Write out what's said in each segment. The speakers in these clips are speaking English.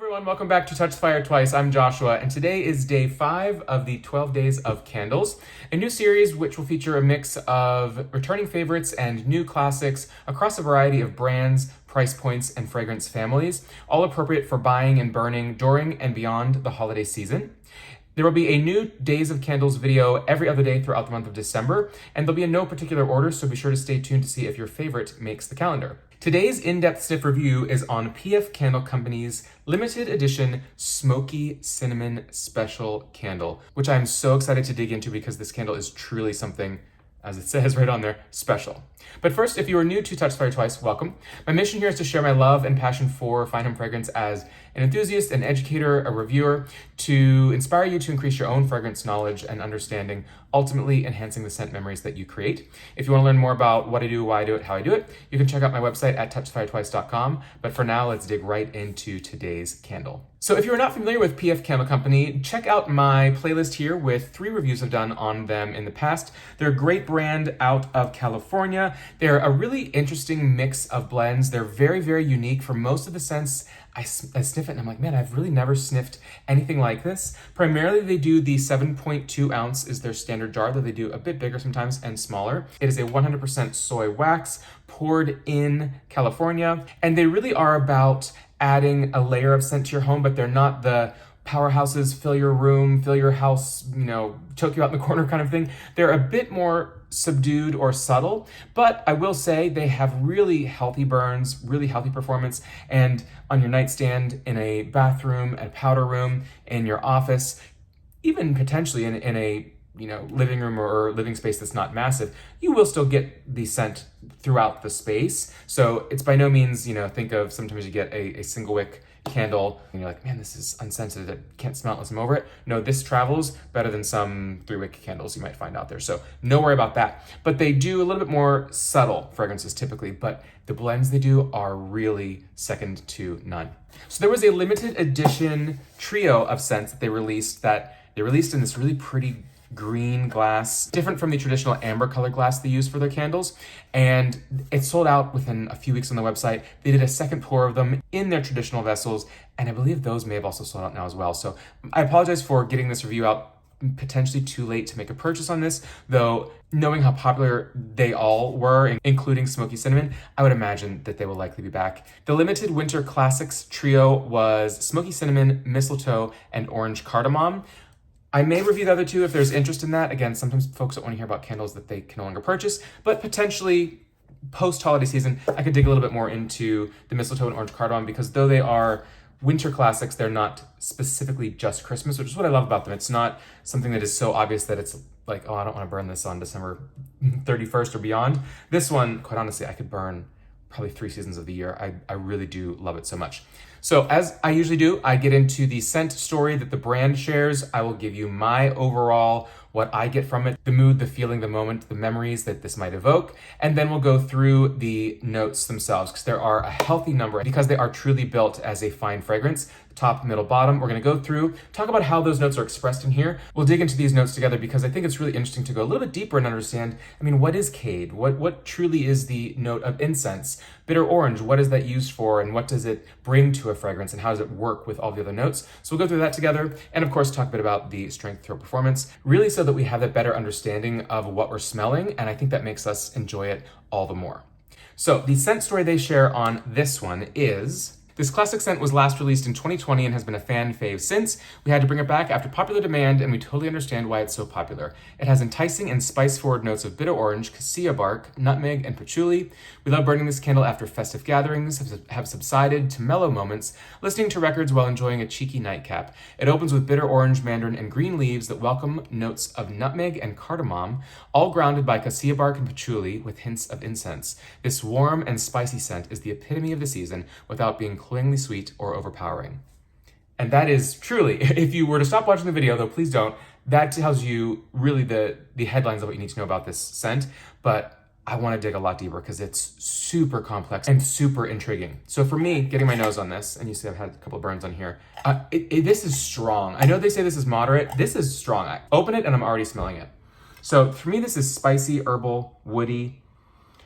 Everyone, welcome back to Touch the Fire Twice. I'm Joshua, and today is day 5 of the 12 Days of Candles, a new series which will feature a mix of returning favorites and new classics across a variety of brands, price points, and fragrance families, all appropriate for buying and burning during and beyond the holiday season. There will be a new Days of Candles video every other day throughout the month of December, and they'll be in no particular order, so be sure to stay tuned to see if your favorite makes the calendar. Today's in-depth sniff review is on PF Candle Company's limited edition Smoky Cinnamon Special candle, which I'm so excited to dig into because this candle is truly something, as it says right on there, special. But first, if you are new to Touch the Fire Twice, welcome. My mission here is to share my love and passion for fine home fragrance as an enthusiast, an educator, a reviewer, to inspire you to increase your own fragrance knowledge and understanding, ultimately enhancing the scent memories that you create. If you want to learn more about what I do, why I do it, how I do it, you can check out my website at TouchTheFireTwice.com. But for now, let's dig right into today's candle. So if you're not familiar with PF Candle Company, check out my playlist here with 3 reviews I've done on them in the past. They're a great brand out of California. They're a really interesting mix of blends. They're very, very unique. For most of the scents, I sniff it and I'm like, man, I've really never sniffed anything like this. Primarily, they do the 7.2 ounce is their standard jar, though they do a bit bigger sometimes and smaller. It is a 100% soy wax poured in California, and they really are about adding a layer of scent to your home, but they're not the powerhouses, fill your room, fill your house, choke you out in the corner kind of thing. They're a bit more subdued or subtle, but I will say they have really healthy burns, really healthy performance, and on your nightstand, in a bathroom, a powder room, in your office, even potentially in a living room or living space that's not massive, you will still get the scent throughout the space. So it's by no means, think of sometimes you get a single wick candle and you're like, man, this is unscented, I can't smell it unless I'm over it. No, this travels better than some 3-wick candles you might find out there. So no worry about that. But they do a little bit more subtle fragrances typically, but the blends they do are really second to none. So there was a limited edition trio of scents that they released in this really pretty green glass, different from the traditional amber colored glass they use for their candles. And it sold out within a few weeks on the website. They did a second pour of them in their traditional vessels, and I believe those may have also sold out now as well. So I apologize for getting this review out potentially too late to make a purchase on this, though knowing how popular they all were, including Smoky Cinnamon, I would imagine that they will likely be back. The limited winter classics trio was Smoky Cinnamon, Mistletoe, and Orange Cardamom. I may review the other 2 if there's interest in that. Again, sometimes folks don't want to hear about candles that they can no longer purchase, but potentially post-holiday season, I could dig a little bit more into the Mistletoe and Orange Cardamom, because though they are winter classics, they're not specifically just Christmas, which is what I love about them. It's not something that is so obvious that it's like, oh, I don't want to burn this on December 31st or beyond. This one, quite honestly, I could burn probably 3 seasons of the year. I really do love it so much. So as I usually do, I get into the scent story that the brand shares. I will give you my overall, what I get from it, the mood, the feeling, the moment, the memories that this might evoke, and then we'll go through the notes themselves, because there are a healthy number, because they are truly built as a fine fragrance, top, middle, bottom. We're gonna go through, talk about how those notes are expressed in here. We'll dig into these notes together because I think it's really interesting to go a little bit deeper and understand, what is cade? What truly is the note of incense? Bitter orange, what is that used for, and what does it bring to a fragrance, and how does it work with all the other notes? So we'll go through that together, and of course talk a bit about the strength throat performance, really so that we have that better understanding of what we're smelling, and I think that makes us enjoy it all the more. So the scent story they share on this one is: this classic scent was last released in 2020 and has been a fan fave since. We had to bring it back after popular demand, and we totally understand why it's so popular. It has enticing and spice-forward notes of bitter orange, cassia bark, nutmeg, and patchouli. We love burning this candle after festive gatherings have subsided to mellow moments, listening to records while enjoying a cheeky nightcap. It opens with bitter orange, mandarin, and green leaves that welcome notes of nutmeg and cardamom, all grounded by cassia bark and patchouli with hints of incense. This warm and spicy scent is the epitome of the season without being cloyingly sweet or overpowering. And that is truly, if you were to stop watching the video, though please don't, that tells you really the headlines of what you need to know about this scent, but I want to dig a lot deeper because it's super complex and super intriguing. So for me, getting my nose on this, and you see I've had a couple of burns on here, this is strong. I know they say this is moderate. This is strong. I open it and I'm already smelling it. So for me, this is spicy, herbal, woody.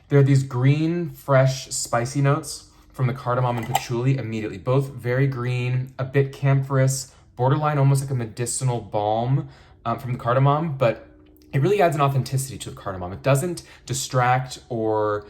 There are these green, fresh, spicy notes from the cardamom and patchouli immediately. Both very green, a bit camphorous, borderline almost like a medicinal balm from the cardamom, but it really adds an authenticity to the cardamom. It doesn't distract or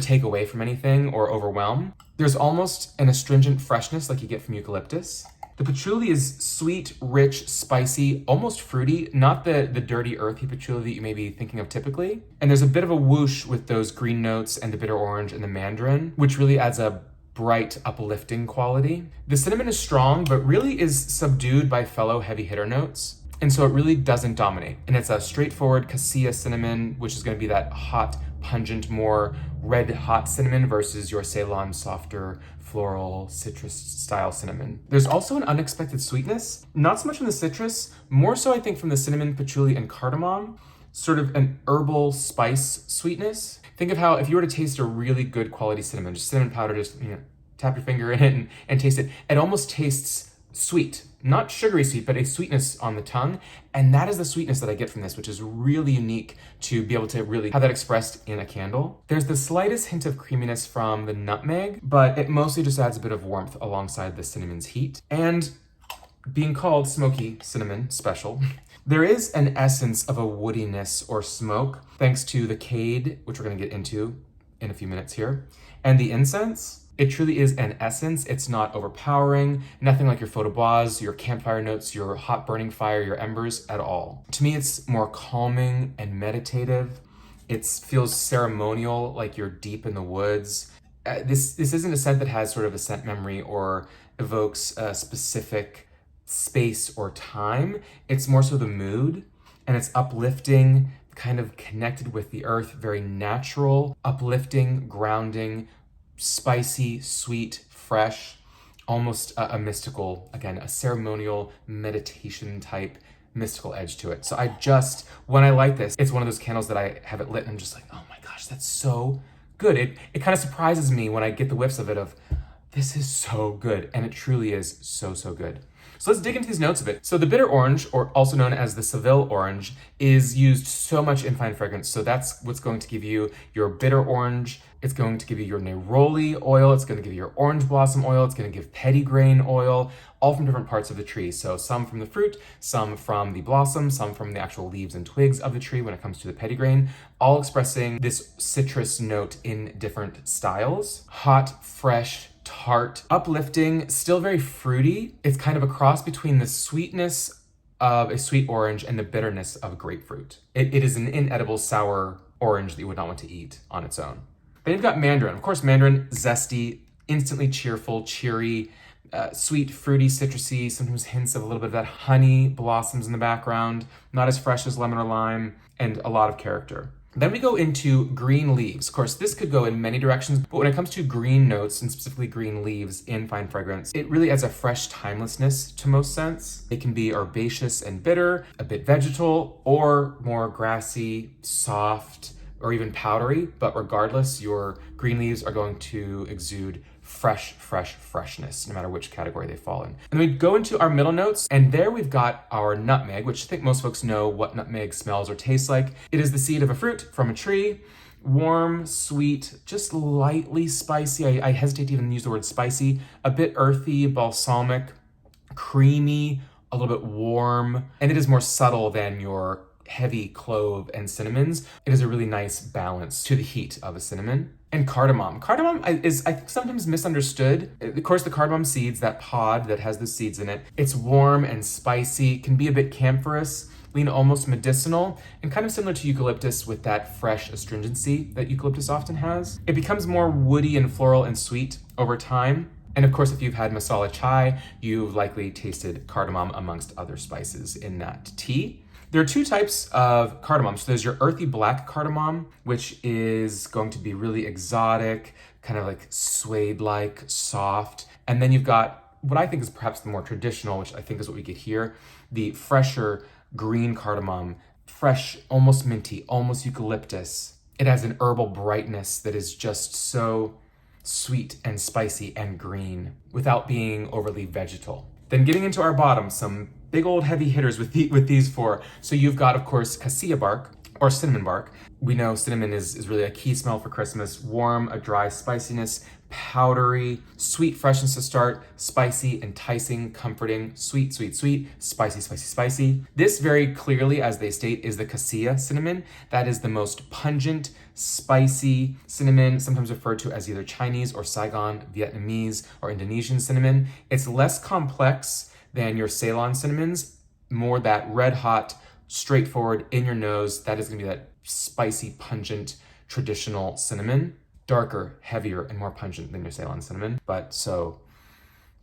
take away from anything or overwhelm. There's almost an astringent freshness like you get from eucalyptus. The patchouli is sweet, rich, spicy, almost fruity, not the dirty, earthy patchouli that you may be thinking of typically. And there's a bit of a whoosh with those green notes and the bitter orange and the mandarin, which really adds a bright, uplifting quality. The cinnamon is strong, but really is subdued by fellow heavy hitter notes. And so it really doesn't dominate. And it's a straightforward cassia cinnamon, which is going to be that hot, pungent, more red hot cinnamon versus your Ceylon softer, floral, citrus style cinnamon. There's also an unexpected sweetness, not so much from the citrus, more so I think from the cinnamon, patchouli, and cardamom, sort of an herbal spice sweetness. Think of how if you were to taste a really good quality cinnamon, just cinnamon powder, just tap your finger in it and taste it, it almost tastes sweet. Not sugary sweet, but a sweetness on the tongue. And that is the sweetness that I get from this, which is really unique to be able to really have that expressed in a candle. There's the slightest hint of creaminess from the nutmeg, but it mostly just adds a bit of warmth alongside the cinnamon's heat. And being called Smoky Cinnamon Special, there is an essence of a woodiness or smoke, thanks to the cade, which we're gonna get into in a few minutes here, and the incense. It truly is an essence. It's not overpowering, nothing like your feu de bois, your campfire notes, your hot burning fire, your embers at all. To me, it's more calming and meditative. It feels ceremonial, like you're deep in the woods. This isn't a scent that has sort of a scent memory or evokes a specific space or time. It's more so the mood, and it's uplifting, kind of connected with the earth, very natural, uplifting, grounding, spicy, sweet, fresh, almost a mystical, again, a ceremonial meditation type mystical edge to it. So when I light this, it's one of those candles that I have it lit and I'm just like, oh my gosh, that's so good. It kind of surprises me when I get the whiffs of it of, this is so good. And it truly is so, so good. So let's dig into these notes of it. So the bitter orange, or also known as the Seville orange, is used so much in fine fragrance. So that's what's going to give you your bitter orange. It's going to give you your neroli oil. It's going to give you your orange blossom oil. It's going to give petitgrain oil, all from different parts of the tree. So some from the fruit, some from the blossom, some from the actual leaves and twigs of the tree when it comes to the petitgrain, all expressing this citrus note in different styles. Hot, fresh, tart, uplifting, still very fruity. It's kind of a cross between the sweetness of a sweet orange and the bitterness of grapefruit. It is an inedible sour orange that you would not want to eat on its own. Then you've got mandarin. Of course, mandarin, zesty, instantly cheerful, cheery, sweet, fruity, citrusy, sometimes hints of a little bit of that honey blossoms in the background, not as fresh as lemon or lime, and a lot of character. Then we go into green leaves. Of course, this could go in many directions, but when it comes to green notes, and specifically green leaves in fine fragrance, it really adds a fresh timelessness to most scents. It can be herbaceous and bitter, a bit vegetal, or more grassy, soft, or even powdery, but regardless, your green leaves are going to exude freshness, no matter which category they fall in. And then we go into our middle notes, and there we've got our nutmeg, which I think most folks know what nutmeg smells or tastes like. It is the seed of a fruit from a tree, warm, sweet, just lightly spicy. I hesitate to even use the word spicy, a bit earthy, balsamic, creamy, a little bit warm, and it is more subtle than your heavy clove and cinnamons. It is a really nice balance to the heat of a cinnamon. And cardamom. Cardamom is, I think, sometimes misunderstood. Of course, the cardamom seeds, that pod that has the seeds in it, it's warm and spicy, can be a bit camphorous, lean almost medicinal, and kind of similar to eucalyptus with that fresh astringency that eucalyptus often has. It becomes more woody and floral and sweet over time. And of course, if you've had masala chai, you've likely tasted cardamom amongst other spices in that tea. There are two types of cardamom. So there's your earthy black cardamom, which is going to be really exotic, kind of like suede-like, soft. And then you've got what I think is perhaps the more traditional, which I think is what we get here, the fresher green cardamom, fresh, almost minty, almost eucalyptus. It has an herbal brightness that is just so sweet and spicy and green without being overly vegetal. Then getting into our bottom, some big old heavy hitters with these four. So you've got, of course, cassia bark or cinnamon bark. We know cinnamon is really a key smell for Christmas. Warm, a dry spiciness, powdery, sweet freshness to start, spicy, enticing, comforting, sweet, sweet, sweet, spicy, spicy, spicy. This very clearly, as they state, is the cassia cinnamon. That is the most pungent, spicy cinnamon, sometimes referred to as either Chinese or Saigon, Vietnamese, or Indonesian cinnamon. It's less complex than your Ceylon cinnamons, more that red hot, straightforward, in your nose. That is gonna be that spicy, pungent, traditional cinnamon. Darker, heavier, and more pungent than your Ceylon cinnamon, but so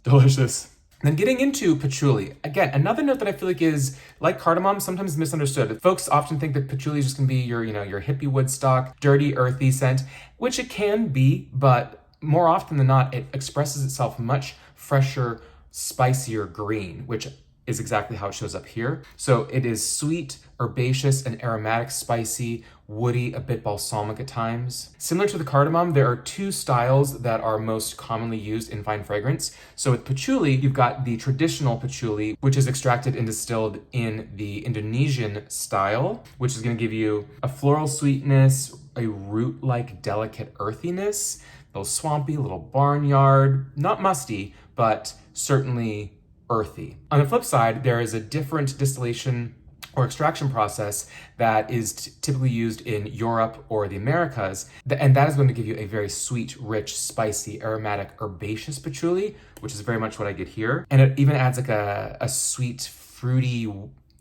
delicious. Then getting into patchouli. Again, another note that I feel like is, like cardamom, sometimes misunderstood. Folks often think that patchouli is just gonna be your, your hippie Woodstock, dirty, earthy scent, which it can be, but more often than not, it expresses itself much fresher, spicier green, which is exactly how it shows up here. So it is sweet, herbaceous, and aromatic, spicy, woody, a bit balsamic at times. Similar to the cardamom, there are two styles that are most commonly used in fine fragrance. So with patchouli, you've got the traditional patchouli, which is extracted and distilled in the Indonesian style, which is gonna give you a floral sweetness, a root-like delicate earthiness, a little swampy, a little barnyard, not musty, but certainly earthy. On the flip side, there is a different distillation or extraction process that is typically used in Europe or the Americas, and that is going to give you a very sweet, rich, spicy, aromatic, herbaceous patchouli, which is very much what I get here. And it even adds like a sweet, fruity,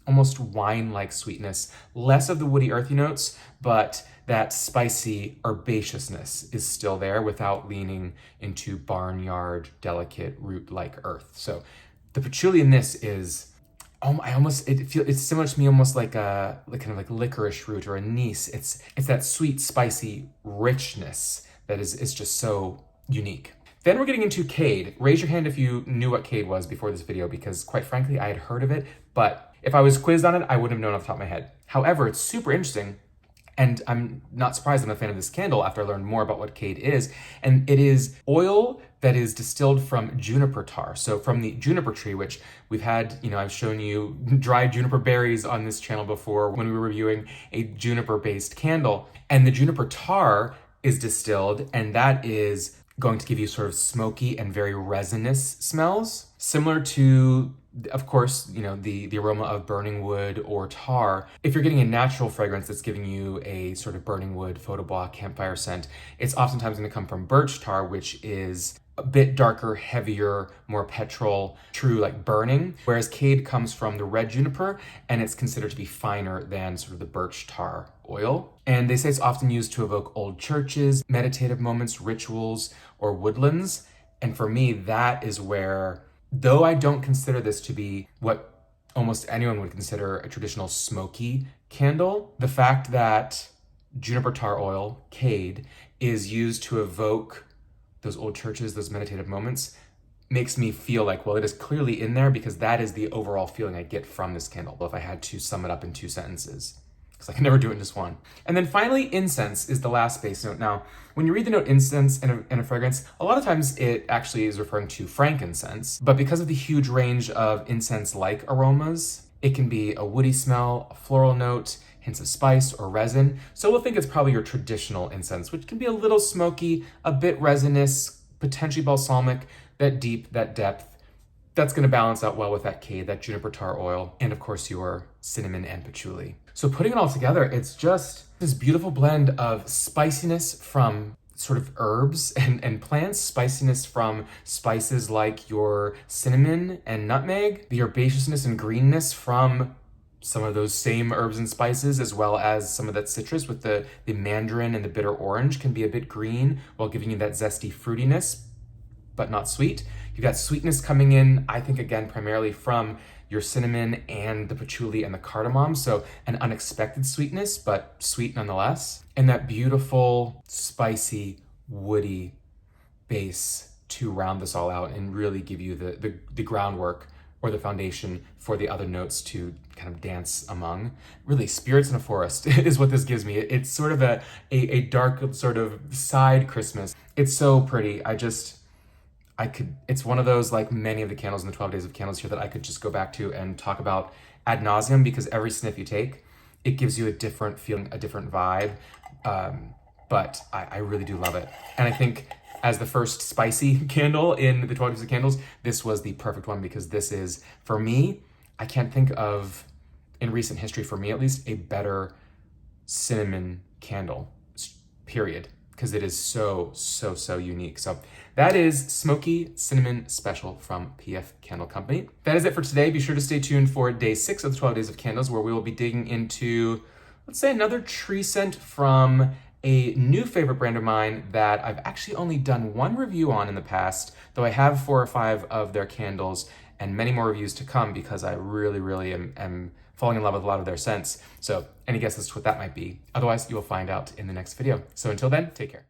almost wine-like sweetness, less of the woody, earthy notes, but that spicy herbaceousness is still there without leaning into barnyard, delicate, root-like earth. So the patchouli in this is, it's similar to me almost like a kind of like licorice root or anise. It's that sweet, spicy richness that is just so unique. Then we're getting into Cade. Raise your hand if you knew what Cade was before this video, because quite frankly, I had heard of it, but if I was quizzed on it, I wouldn't have known off the top of my head. However, it's super interesting, and I'm not surprised I'm a fan of this candle after I learned more about what Cade is. And it is oil that is distilled from juniper tar. So from the juniper tree, which we've had, I've shown you dried juniper berries on this channel before when we were reviewing a juniper-based candle. And the juniper tar is distilled, and that is going to give you sort of smoky and very resinous smells, similar to, of course, the aroma of burning wood or tar. If you're getting a natural fragrance that's giving you a sort of burning wood, photo bois, campfire scent, it's oftentimes going to come from birch tar, which is a bit darker, heavier, more petrol, true like burning, whereas Cade comes from the red juniper, and it's considered to be finer than sort of the birch tar oil. And they say it's often used to evoke old churches, meditative moments, rituals, or woodlands. And for me, that is where, though I don't consider this to be what almost anyone would consider a traditional smoky candle, the fact that juniper tar oil, Cade, is used to evoke those old churches, those meditative moments, makes me feel like, well, it is clearly in there, because that is the overall feeling I get from this candle, if I had to sum it up in 2 sentences, because I can never do it in just one. And then finally, incense is the last base note. Now, when you read the note incense in a fragrance, a lot of times it actually is referring to frankincense, but because of the huge range of incense-like aromas, it can be a woody smell, a floral note, hints of spice or resin. So we'll think it's probably your traditional incense, which can be a little smoky, a bit resinous, potentially balsamic, that deep, that depth. That's gonna balance out well with that Cade, that juniper tar oil, and of course your cinnamon and patchouli. So putting it all together, it's just this beautiful blend of spiciness from sort of herbs and plants, spiciness from spices like your cinnamon and nutmeg, the herbaceousness and greenness from some of those same herbs and spices, as well as some of that citrus with the mandarin and the bitter orange can be a bit green while giving you that zesty fruitiness, but not sweet. You've got sweetness coming in, I think, again, primarily from your cinnamon and the patchouli and the cardamom. So an unexpected sweetness, but sweet nonetheless. And that beautiful, spicy, woody base to round this all out and really give you the groundwork or the foundation for the other notes to kind of dance among. Really, spirits in a forest is what this gives me. It's sort of a dark sort of side Christmas. It's so pretty. It's one of those, like many of the candles in the 12 days of candles here, that I could just go back to and talk about ad nauseum, because every sniff you take, it gives you a different feeling, a different vibe. But I really do love it. And I think as the first spicy candle in the 12 Days of Candles, this was the perfect one because this is, for me, I can't think of, in recent history, for me at least, a better cinnamon candle, period, because it is so, so, so unique. So that is Smoky Cinnamon Special from PF Candle Company. That is it for today. Be sure to stay tuned for day 6 of the 12 Days of Candles, where we will be digging into, let's say, another tree scent from a new favorite brand of mine that I've actually only done one review on in the past, though I have 4 or 5 of their candles and many more reviews to come because I really, really am falling in love with a lot of their scents. So any guesses to what that might be? Otherwise, you will find out in the next video. So until then, take care.